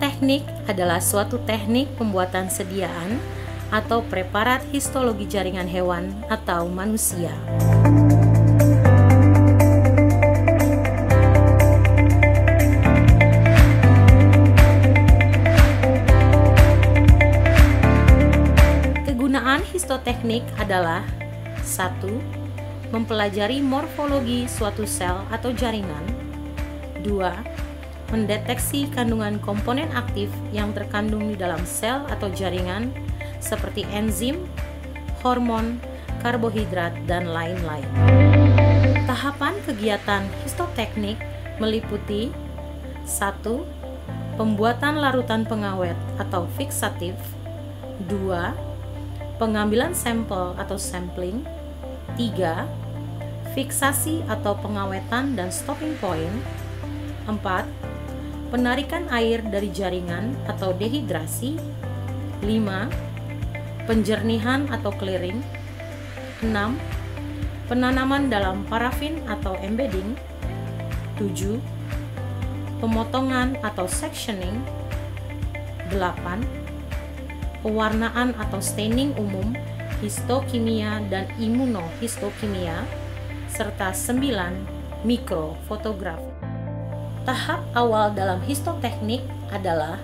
Histoteknik adalah suatu teknik pembuatan sediaan atau preparat histologi jaringan hewan atau manusia. Kegunaan histoteknik adalah 1. Mempelajari morfologi suatu sel atau jaringan. 2. Mendeteksi kandungan komponen aktif yang terkandung di dalam sel atau jaringan seperti enzim, hormon, karbohidrat, dan lain-lain. Tahapan kegiatan histoteknik meliputi 1. Pembuatan larutan pengawet atau fiksatif. 2. Pengambilan sampel atau sampling. 3. Fiksasi atau pengawetan dan stopping point. 4. Penarikan air dari jaringan atau dehidrasi. 5. Penjernihan atau clearing. 6. Penanaman dalam parafin atau embedding. 7. Pemotongan atau sectioning. 8. Pewarnaan atau staining umum, histokimia dan imunohistokimia, serta 9. Mikrofotografi. Tahap awal dalam histoteknik adalah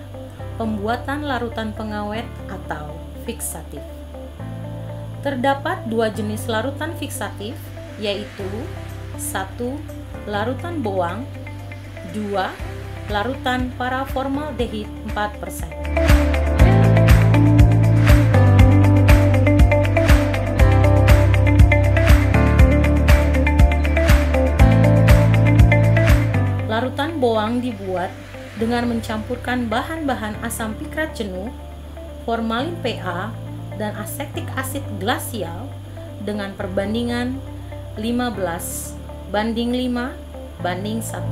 pembuatan larutan pengawet atau fiksatif. Terdapat 2 jenis larutan fiksatif, yaitu 1. Larutan bowang. 2. Larutan paraformaldehid 4%. Larutan bowang dibuat dengan mencampurkan bahan-bahan asam pikrat jenuh, formalin PA, dan asetik asid glasial dengan perbandingan 15:5:1.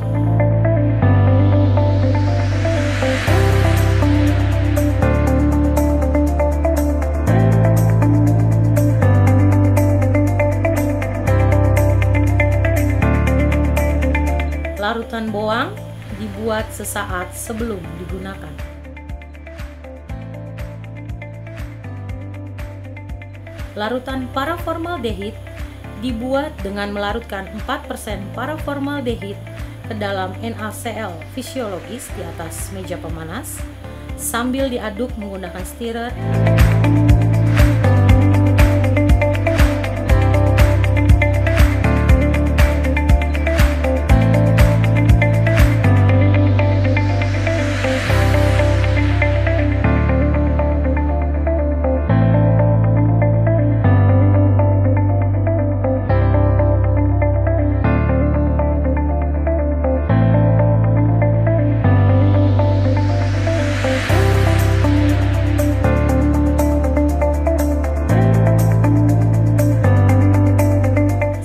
Larutan bowang dibuat sesaat sebelum digunakan. Larutan paraformaldehid dibuat dengan melarutkan 4% paraformaldehid ke dalam NaCl fisiologis di atas meja pemanas sambil diaduk menggunakan stirrer.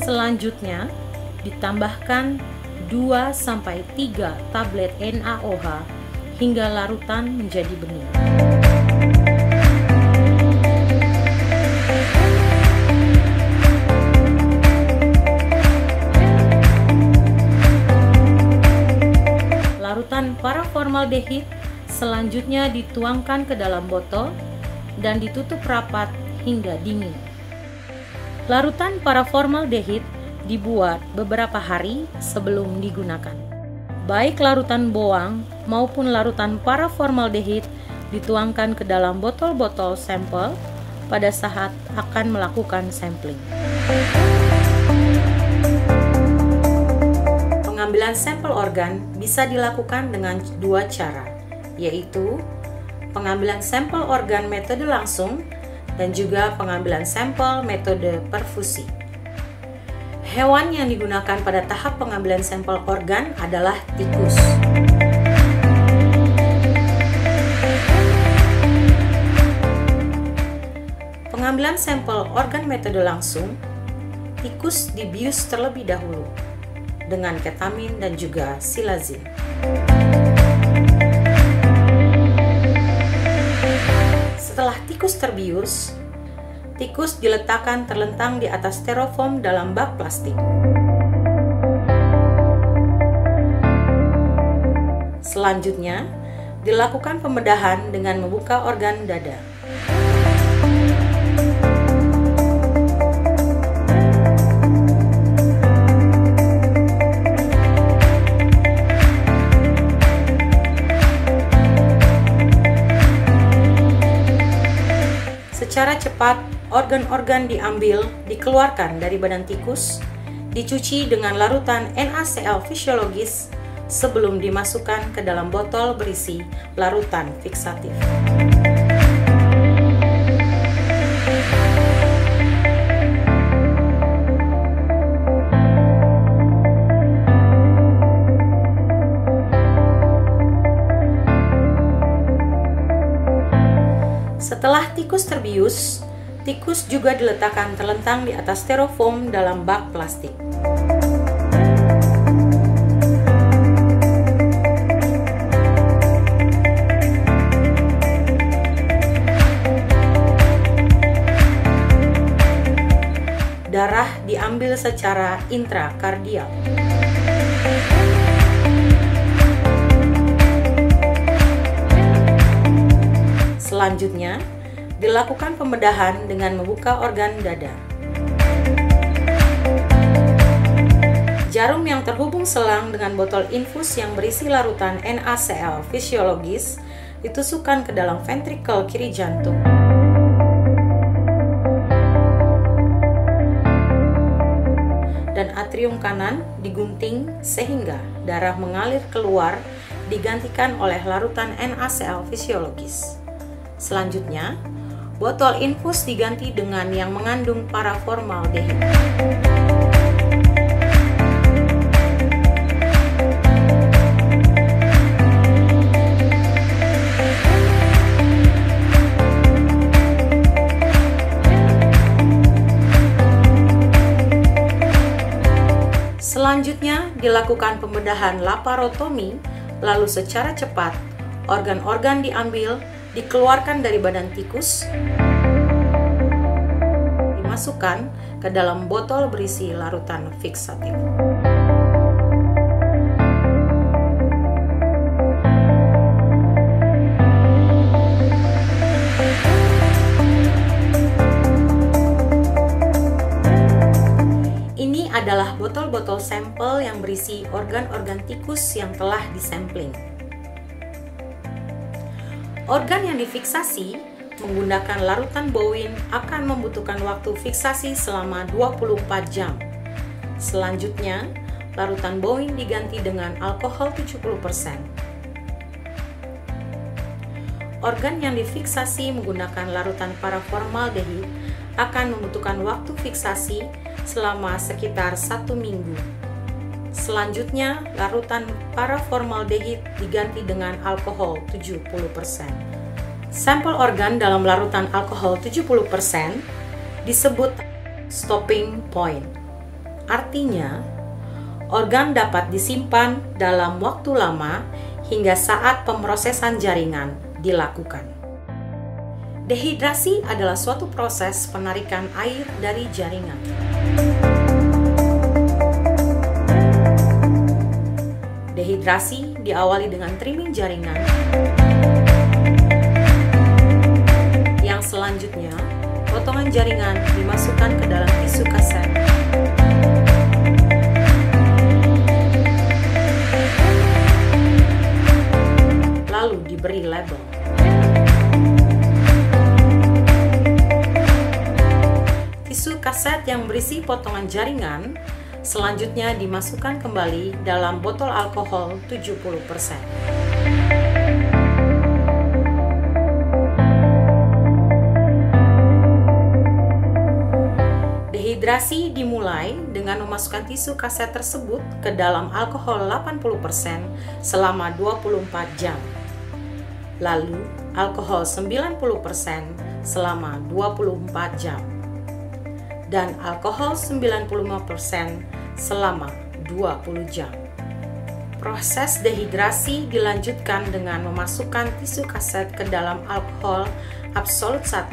Selanjutnya, ditambahkan 2-3 tablet NaOH hingga larutan menjadi bening. Larutan paraformaldehid selanjutnya dituangkan ke dalam botol dan ditutup rapat hingga dingin. Larutan paraformaldehid dibuat beberapa hari sebelum digunakan. Baik larutan bowang maupun larutan paraformaldehid dituangkan ke dalam botol-botol sampel pada saat akan melakukan sampling. Pengambilan sampel organ bisa dilakukan dengan 2 cara, yaitu pengambilan sampel organ metode langsung dan juga pengambilan sampel metode perfusi. Hewan yang digunakan pada tahap pengambilan sampel organ adalah tikus. Pengambilan sampel organ metode langsung, tikus dibius terlebih dahulu dengan ketamin dan juga silazin. Setelah tikus terbius, tikus diletakkan terlentang di atas styrofoam dalam bak plastik. Selanjutnya, dilakukan pembedahan dengan membuka organ dada. Secara cepat, organ-organ diambil, dikeluarkan dari badan tikus, dicuci dengan larutan NaCl fisiologis sebelum dimasukkan ke dalam botol berisi larutan fiksatif. Setelah tikus terbius, tikus juga diletakkan terlentang di atas styrofoam dalam bak plastik. Darah diambil secara intrakardial. Selanjutnya, dilakukan pembedahan dengan membuka organ dada. Jarum yang terhubung selang dengan botol infus yang berisi larutan NaCl fisiologis ditusukkan ke dalam ventrikel kiri jantung. Dan atrium kanan digunting sehingga darah mengalir keluar digantikan oleh larutan NaCl fisiologis. Selanjutnya, botol infus diganti dengan yang mengandung paraformaldehid. Selanjutnya, dilakukan pembedahan laparotomi, lalu secara cepat, organ-organ diambil, dikeluarkan dari badan tikus, dimasukkan ke dalam botol berisi larutan fiksatif. Ini adalah botol-botol sampel yang berisi organ-organ tikus yang telah disampling. Organ yang difiksasi menggunakan larutan bovin akan membutuhkan waktu fiksasi selama 24 jam. Selanjutnya, larutan bovin diganti dengan alkohol 70%. Organ yang difiksasi menggunakan larutan paraformaldehid akan membutuhkan waktu fiksasi selama sekitar 1 minggu. Selanjutnya, larutan paraformaldehid diganti dengan alkohol 70%. Sampel organ dalam larutan alkohol 70% disebut stopping point. Artinya, organ dapat disimpan dalam waktu lama hingga saat pemrosesan jaringan dilakukan. Dehidrasi adalah suatu proses penarikan air dari jaringan. Dehidrasi diawali dengan trimming jaringan, yang selanjutnya potongan jaringan dimasukkan ke dalam tisu kaset. Lalu diberi label. Tisu kaset yang berisi potongan jaringan selanjutnya dimasukkan kembali dalam botol alkohol 70%. Dehidrasi dimulai dengan memasukkan tisu kaset tersebut ke dalam alkohol 80% selama 24 jam. Lalu alkohol 90% selama 24 jam. Dan alkohol 95% selama 20 jam. Proses dehidrasi dilanjutkan dengan memasukkan tisu kaset ke dalam alkohol absolut 1,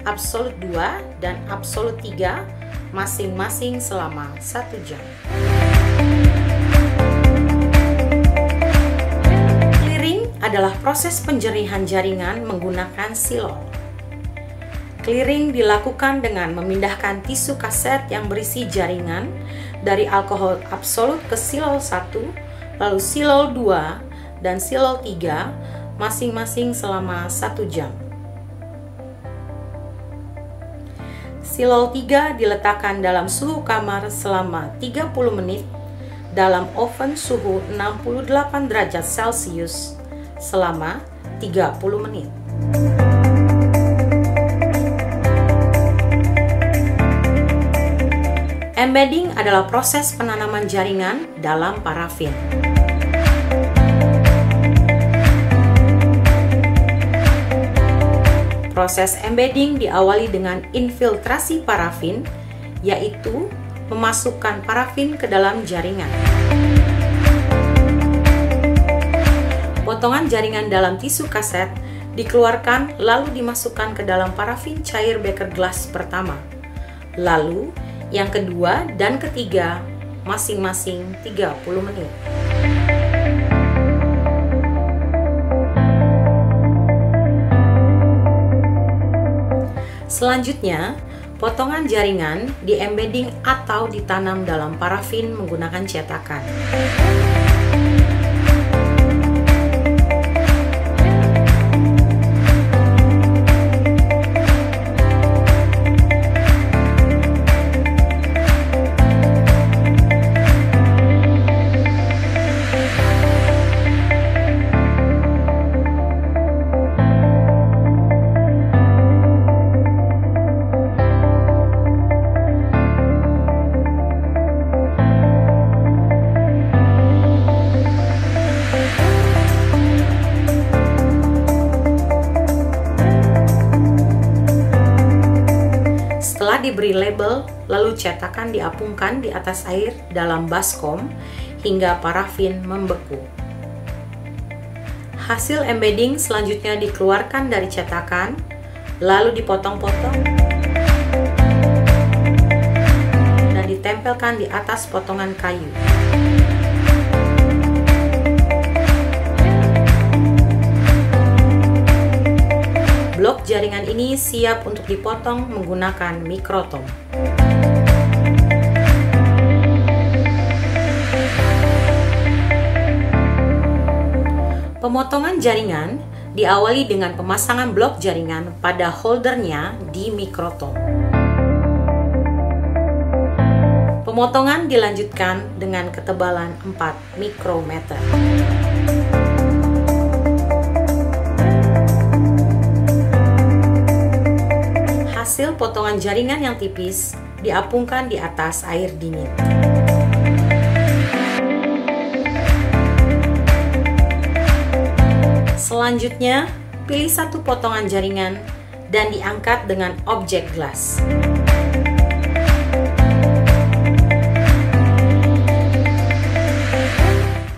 absolut 2, dan absolut 3 masing-masing selama 1 jam. adalah proses penjerihan jaringan menggunakan silol. Clearing dilakukan dengan memindahkan tisu kaset yang berisi jaringan dari alkohol absolut ke silol 1, lalu silol 2, dan silol 3 masing-masing selama 1 jam. Silol 3 diletakkan dalam suhu kamar selama 30 menit dalam oven suhu 68 derajat Celcius selama 30 menit. Embedding adalah proses penanaman jaringan dalam parafin. Proses embedding diawali dengan infiltrasi parafin, yaitu memasukkan parafin ke dalam jaringan. Potongan jaringan dalam tisu kaset dikeluarkan lalu dimasukkan ke dalam parafin cair beker gelas pertama. Lalu yang kedua dan ketiga masing-masing 30 menit. Selanjutnya, potongan jaringan di-embedding atau ditanam dalam parafin menggunakan cetakan. Setelah diberi label, lalu cetakan diapungkan di atas air dalam baskom hingga parafin membeku. Hasil embedding selanjutnya dikeluarkan dari cetakan, lalu dipotong-potong dan ditempelkan di atas potongan kayu. Blok jaringan ini siap untuk dipotong menggunakan mikrotom. Pemotongan jaringan diawali dengan pemasangan blok jaringan pada holdernya di mikrotom. Pemotongan dilanjutkan dengan ketebalan 4 mikrometer. Hasil potongan jaringan yang tipis diapungkan di atas air dingin. Selanjutnya, pilih satu potongan jaringan dan diangkat dengan objek gelas.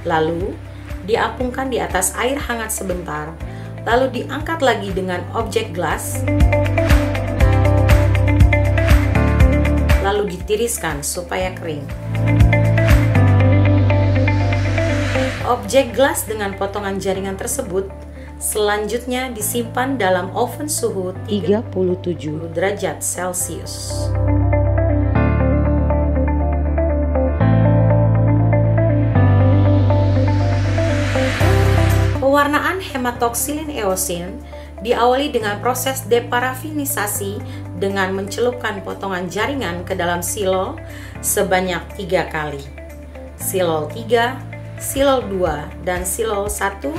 Lalu, diapungkan di atas air hangat sebentar, lalu diangkat lagi dengan objek gelas. Lalu ditiriskan supaya kering. Objek gelas dengan potongan jaringan tersebut selanjutnya disimpan dalam oven suhu 37 derajat Celcius. Pewarnaan hematoksilin eosin diawali dengan proses deparafinisasi dengan mencelupkan potongan jaringan ke dalam silol sebanyak 3 kali. Silol 3, silol 2, dan silol 1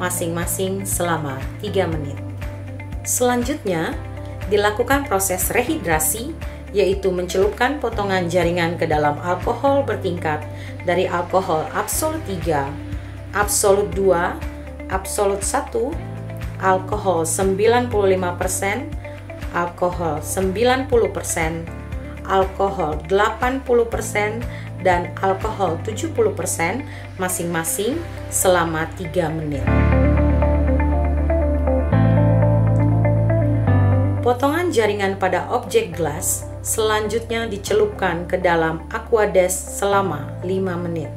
masing-masing selama 3 menit. Selanjutnya, dilakukan proses rehidrasi, yaitu mencelupkan potongan jaringan ke dalam alkohol bertingkat dari alkohol absolut 3, absolut 2, absolut 1, alkohol 95%, alkohol 90%, alkohol 80%, dan alkohol 70% masing-masing selama 3 menit. Potongan jaringan pada objek gelas selanjutnya dicelupkan ke dalam aquades selama 5 menit.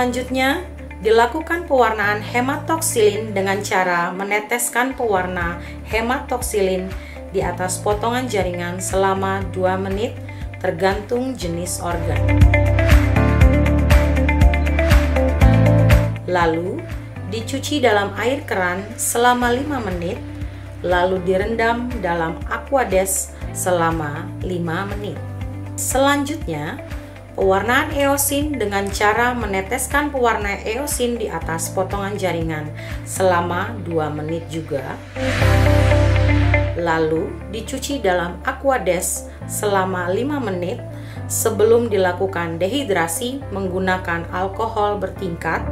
Selanjutnya, dilakukan pewarnaan hematoksilin dengan cara meneteskan pewarna hematoksilin di atas potongan jaringan selama 2 menit tergantung jenis organ. Lalu, dicuci dalam air keran selama 5 menit, lalu direndam dalam aquades selama 5 menit. Selanjutnya, pewarnaan eosin dengan cara meneteskan pewarna eosin di atas potongan jaringan selama 2 menit juga. Lalu dicuci dalam aquades selama 5 menit sebelum dilakukan dehidrasi menggunakan alkohol bertingkat.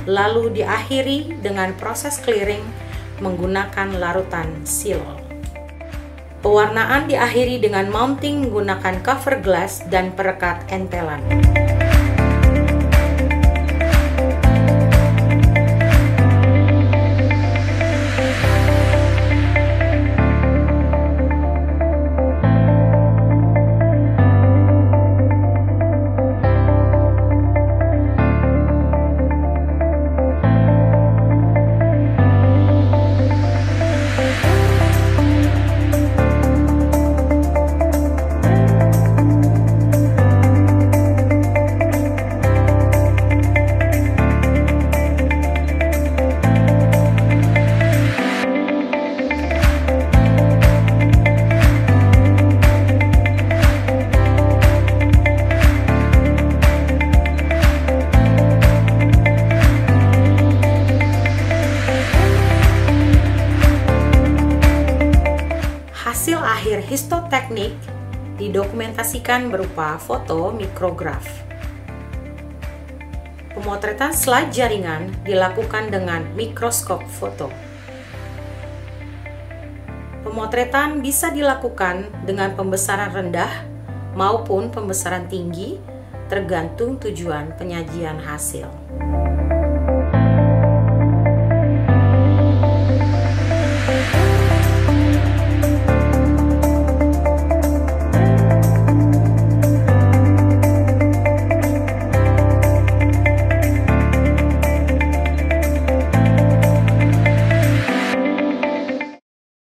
Lalu diakhiri dengan proses clearing menggunakan larutan silol. Pewarnaan diakhiri dengan mounting menggunakan cover glass dan perekat entelan. Hasil akhir histoteknik didokumentasikan berupa foto mikrograf. Pemotretan slide jaringan dilakukan dengan mikroskop foto. Pemotretan bisa dilakukan dengan pembesaran rendah maupun pembesaran tinggi, tergantung tujuan penyajian hasil.